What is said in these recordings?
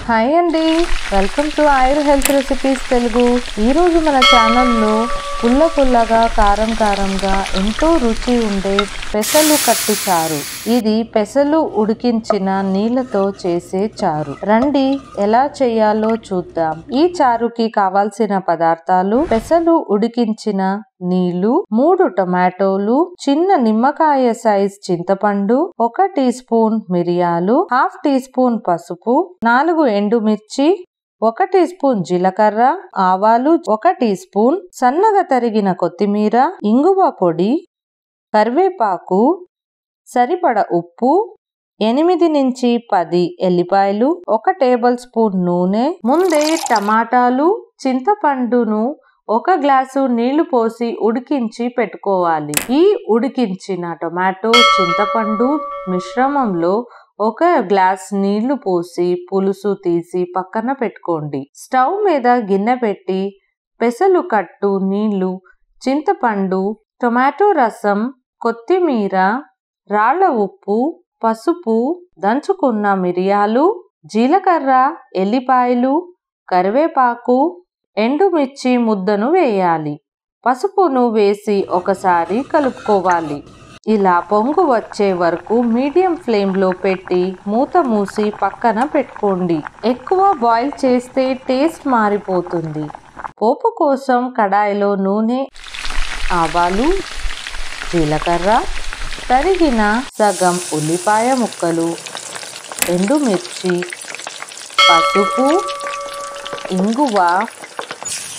Hi అండి, welcome to Ayur health recipes Telugu. ఈరోజు మన ఛానల్లో పుల్లగా కారంగా ఎంతో రుచి ఉండే పెసలు కట్టు చారు. ఇది పెసలు ఉడికించిన నీళ్ళతో చేసే చారు. రండి ఎలా చేయాలో చూద్దాం. ఈ చారుకి కావాల్సిన పదార్థాలు: పెసలు ఉడికించిన నీళ్లు, 3 టమాటోలు, చిన్న నిమ్మకాయ సైజ్ చింతపండు, 1 టీ స్పూన్ మిరియాలు, ½ టీ స్పూన్ పసుపు, 4 ఎండుమిర్చి, 1 టీ స్పూన్ జీలకర్ర, ఆవాలు 1 టీ స్పూన్, సన్నగా తరిగిన కొత్తిమీర, ఇంగువ పొడి, కరివేపాకు, సరిపడ ఉప్పు, 8 నుంచి 10 ఎల్లిపాయలు, 1 టేబుల్ స్పూన్ నూనె. ముందే టమాటాలు, చింతపండును 1 గ్లాసు నీళ్లు పోసి ఉడికించి పెట్టుకోవాలి. ఈ ఉడికించిన టొమాటో చింతపండు మిశ్రమంలో 1 గ్లాస్ నీళ్లు పోసి పులుసు తీసి పక్కన పెట్టుకోండి. స్టవ్ మీద గిన్నె పెట్టి పెసలు కట్టు నీళ్లు, చింతపండు, టొమాటో రసం, కొత్తిమీర, రాళ్ల ఉప్పు, పసుపు, దంచుకున్న మిరియాలు, జీలకర్ర, ఎల్లిపాయలు, కరివేపాకు, ఎండుమిర్చి ముద్దను వేయాలి. పసుపును వేసి ఒకసారి కలుపుకోవాలి. ఇలా పొంగు వచ్చే వరకు మీడియం ఫ్లేమ్లో పెట్టి మూత మూసి పక్కన పెట్టుకోండి. ఎక్కువ బాయిల్ చేస్తే టేస్ట్ మారిపోతుంది. పోపు కోసం కడాయిలో నూనె, ఆవాలు, జీలకర్ర, తరిగిన సగం ఉల్లిపాయ ముక్కలు, ఎండుమిర్చి, పసుపు, ఇంగువ,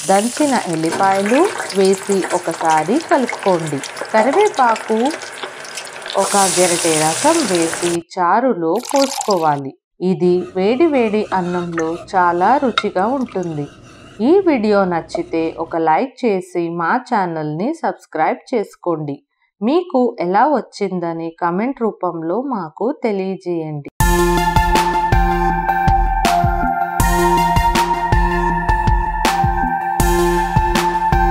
దంచిన ఎల్లిపాయలు వేసి ఒకసారి కలుపుకోండి. కరివేపాకు, 1 గరిటె రసం వేసి చారులో పోసుకోవాలి. ఇది వేడి అన్నంలో చాలా రుచిగా ఉంటుంది. ఈ వీడియో నచ్చితే ఒక లైక్ చేసి మా ఛానల్ని సబ్స్క్రైబ్ చేసుకోండి. మీకు ఎలా వచ్చిందని కామెంట్ రూపంలో మాకు తెలియజేయండి.